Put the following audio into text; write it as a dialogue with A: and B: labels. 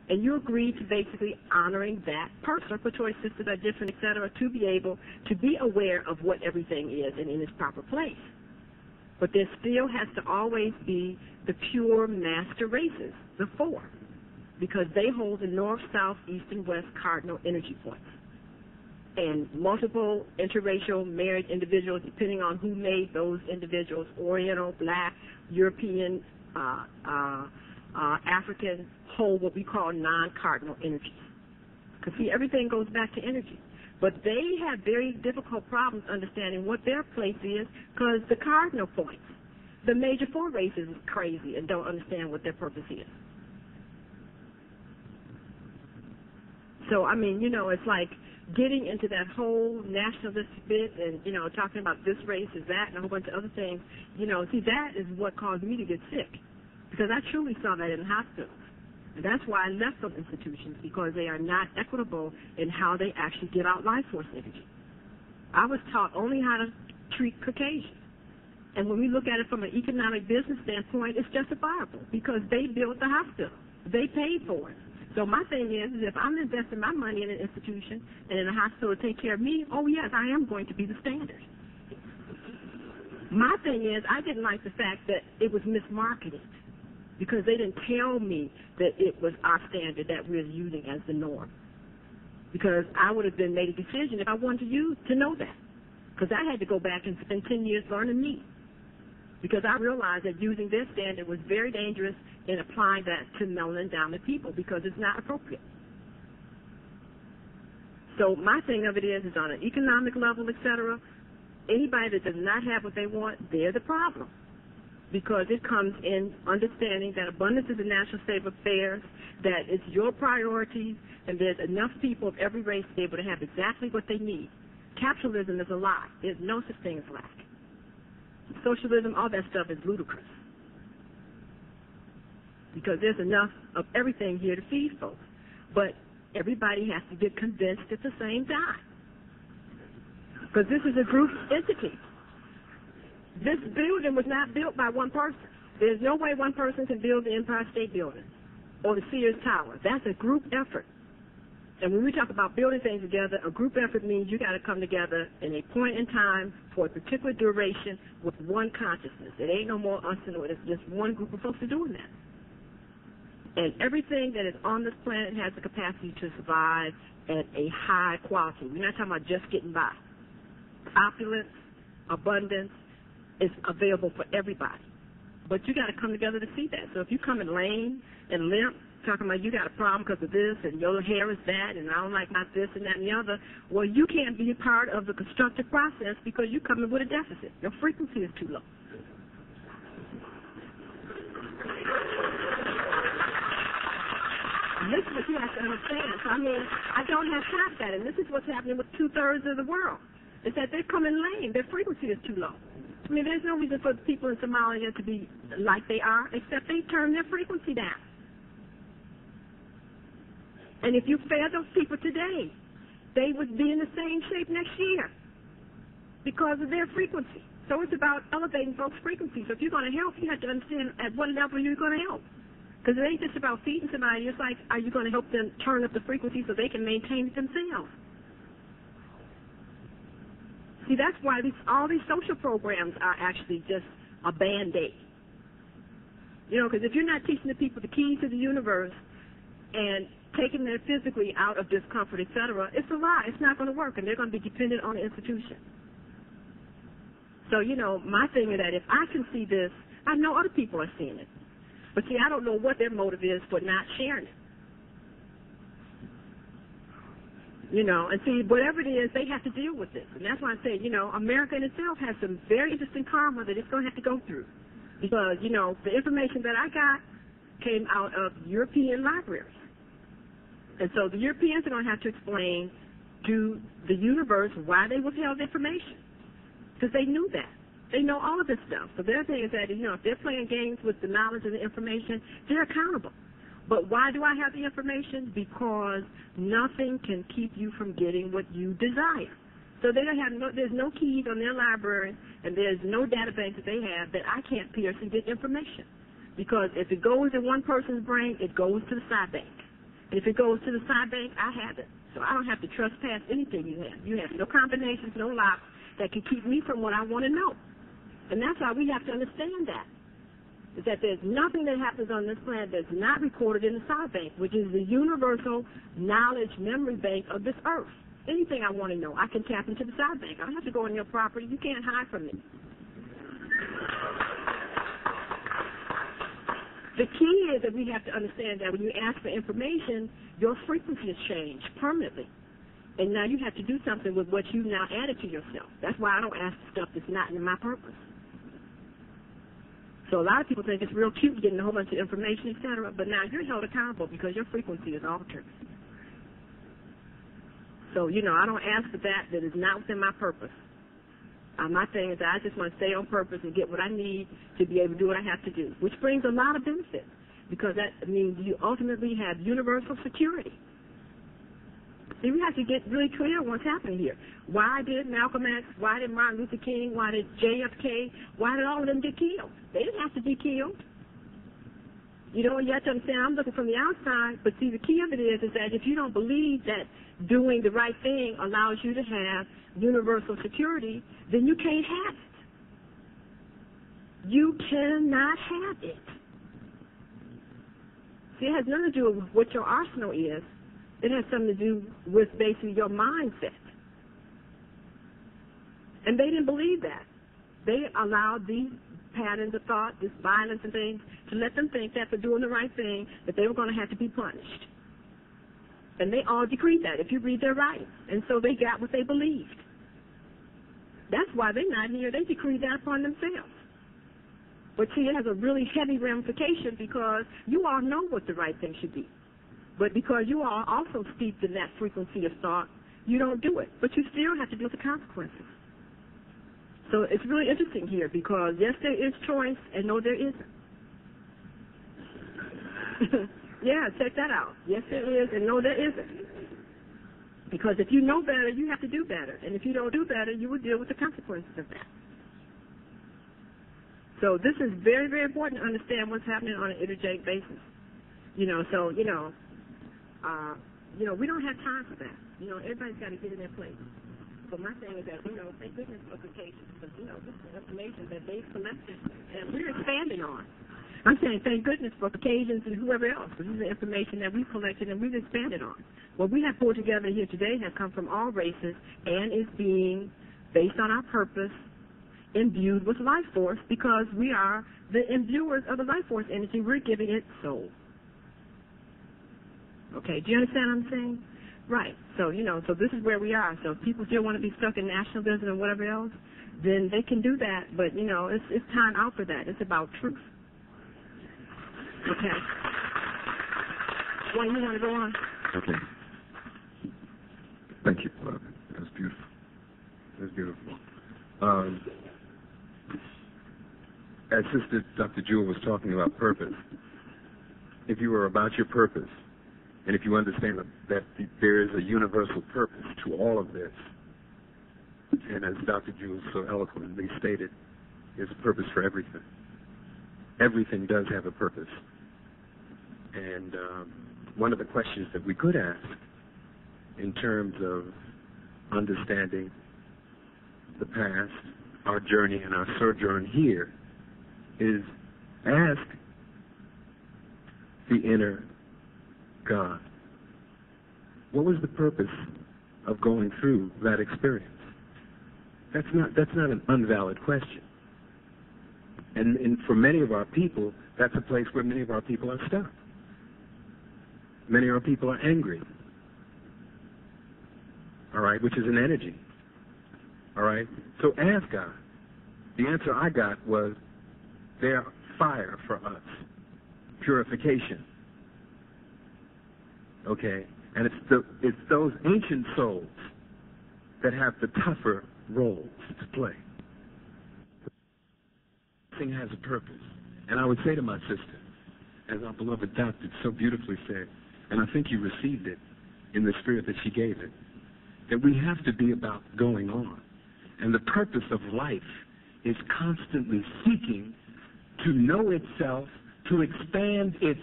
A: And you agree to basically honoring that person. For choice systems are different, et cetera, to be able to be aware of what everything is and in its proper place. But there still has to always be the pure master races, the four, because they hold the north, south, east, and west cardinal energy points. And multiple interracial married individuals, depending on who made those individuals, Oriental, Black, European, African, hold what we call non-cardinal energies. Because, see, everything goes back to energy. But they have very difficult problems understanding what their place is because the cardinal points, the major four races, is crazy and don't understand what their purpose is. So, I mean, you know, it's like getting into that whole nationalistic bit and, you know, talking about this race is that and a whole bunch of other things. You know, see, that is what caused me to get sick because I truly saw that in the hospitals. And that's why I left those institutions, because they are not equitable in how they actually get out life force energy. I was taught only how to treat Caucasians. And when we look at it from an economic business standpoint, it's justifiable because they built the hospital. They paid for it. So my thing is if I'm investing my money in an institution and in a hospital to take care of me, oh, yes, I am going to be the standard. My thing is I didn't like the fact that it was mismarketed, because they didn't tell me that it was our standard that we're using as the norm. Because I would have been made a decision if I wanted to know that. Because I had to go back and spend 10 years learning me. Because I realized that using their standard was very dangerous in applying that to melanin dominant people because it's not appropriate. So my thing of it is on an economic level, et cetera, anybody that does not have what they want, they're the problem. Because it comes in understanding that abundance is a natural state of affairs, that it's your priorities, and there's enough people of every race to be able to have exactly what they need. Capitalism is a lie. There's no such thing as lack. Socialism, all that stuff is ludicrous. Because there's enough of everything here to feed folks. But everybody has to get convinced at the same time. Because this is a group entity. This building was not built by one person. There's no way one person can build the Empire State Building or the Sears Tower. That's a group effort. And when we talk about building things together, a group effort means you got to come together in a point in time for a particular duration with one consciousness. It ain't no more us and it's just one group of folks are doing that. And everything that is on this planet has the capacity to survive at a high quality. We're not talking about just getting by. Opulence, abundance, is available for everybody. But you got to come together to see that. So if you come in lame and limp, talking about you got a problem because of this and your hair is that and I don't like my this and that and the other, well, you can't be a part of the constructive process because you come in with a deficit. Your frequency is too low. And this is what you have to understand. So, I mean, I don't have time for that. And this is what's happening with 2/3 of the world. Is that they're coming lame. Their frequency is too low. I mean, there's no reason for the people in Somalia to be like they are, except they turn their frequency down. And if you fed those people today, they would be in the same shape next year because of their frequency. So it's about elevating folks' frequency. So if you're going to help, you have to understand at what level you're going to help. Because it ain't just about feeding somebody. It's like, are you going to help them turn up the frequency so they can maintain it themselves? See, that's why all these social programs are actually just a Band-Aid. You know, because if you're not teaching the people the keys to the universe and taking them physically out of discomfort, et cetera, it's a lie. It's not going to work, and they're going to be dependent on the institution. So, you know, my thing is that if I can see this, I know other people are seeing it. But, see, I don't know what their motive is for not sharing it. You know, and see, whatever it is, they have to deal with this. And that's why I say, you know, America in itself has some very interesting karma that it's going to have to go through. Because, you know, the information that I got came out of European libraries. And so the Europeans are going to have to explain to the universe why they withheld information. Because they knew that. They know all of this stuff. So their thing is that, you know, if they're playing games with the knowledge and the information, they're accountable. But why do I have the information? Because nothing can keep you from getting what you desire. So they don't have there's no keys on their library, and there's no data bank that they have that I can't pierce and get information. Because if it goes in one person's brain, it goes to the side bank. And if it goes to the side bank, I have it. So I don't have to trespass anything you have. You have no combinations, no locks that can keep me from what I want to know. And that's why we have to understand that. Is that there's nothing that happens on this planet that's not recorded in the side bank, which is the universal knowledge memory bank of this earth. Anything I want to know, I can tap into the side bank. I don't have to go on your property. You can't hide from me. The key is that we have to understand that when you ask for information, your frequency has changed permanently. And now you have to do something with what you've now added to yourself. That's why I don't ask stuff that's not in my purpose. So a lot of people think it's real cute getting a whole bunch of information, et cetera, but now you're held accountable because your frequency is altered. So, I don't ask for that is not within my purpose. My thing is that I just want to stay on purpose and get what I need to be able to do what I have to do, which brings a lot of benefits because that means you ultimately have universal security. See, we have to get really clear on what's happening here. Why did Malcolm X, why did Martin Luther King, why did JFK, why did all of them get killed? They didn't have to be killed. You have to understand, I'm looking from the outside, but see, the key of it is that if you don't believe that doing the right thing allows you to have universal security, then you can't have it. You cannot have it. See, it has nothing to do with what your arsenal is. It has something to do with basically your mindset. And they didn't believe that. They allowed these patterns of thought, this violence and things, to let them think that for doing the right thing, that they were going to have to be punished. And they all decreed that, if you read their writings. And so they got what they believed. That's why they're not here. They decreed that upon themselves. But see, it has a really heavy ramification because you all know what the right thing should be. But because you are also steeped in that frequency of thought, you don't do it. But you still have to deal with the consequences. So it's really interesting here because, yes, there is choice, and no, there isn't. Yeah, check that out. Yes, there is, and no, there isn't. Because if you know better, you have to do better. And if you don't do better, you will deal with the consequences of that. So this is very, very important to understand what's happening on an energetic basis. We don't have time for that. Everybody's got to get in their place. But my thing is that, thank goodness for occasions, because, this is information that they've collected and we're expanding on. I'm saying thank goodness for Caucasians and whoever else. This is the information that we've collected and we've expanded on. What we have pulled together here today has come from all races and is being, based on our purpose, imbued with life force because we are the imbuers of the life force energy. We're giving it soul. Okay, do you understand what I'm saying? Right. So, so this is where we are. So if people still want to be stuck in nationalism and whatever else, then they can do that. But, it's time out for that. It's about truth. Okay. You want to go on?
B: Okay. Thank you. That was beautiful. That was beautiful. As Sister Dr. Jewel was talking about purpose, if you are about your purpose, and if you understand that there is a universal purpose to all of this, and as Dr. Jewel so eloquently stated, there's a purpose for everything. Everything does have a purpose. And one of the questions that we could ask in terms of understanding the past, our journey, and our sojourn here is ask the inner God, what was the purpose of going through that experience? That's not an invalid question. And for many of our people, that's a place where many of our people are stuck. Many of our people are angry, all right, which is an energy, all right? So ask God. The answer I got was, they're fire for us, purification, okay? And it's those ancient souls that have the tougher roles to play. Everything has a purpose. And I would say to my sister, as our beloved doctor so beautifully said, and I think you received it in the spirit that she gave it, that we have to be about going on. And the purpose of life is constantly seeking to know itself, to expand itself.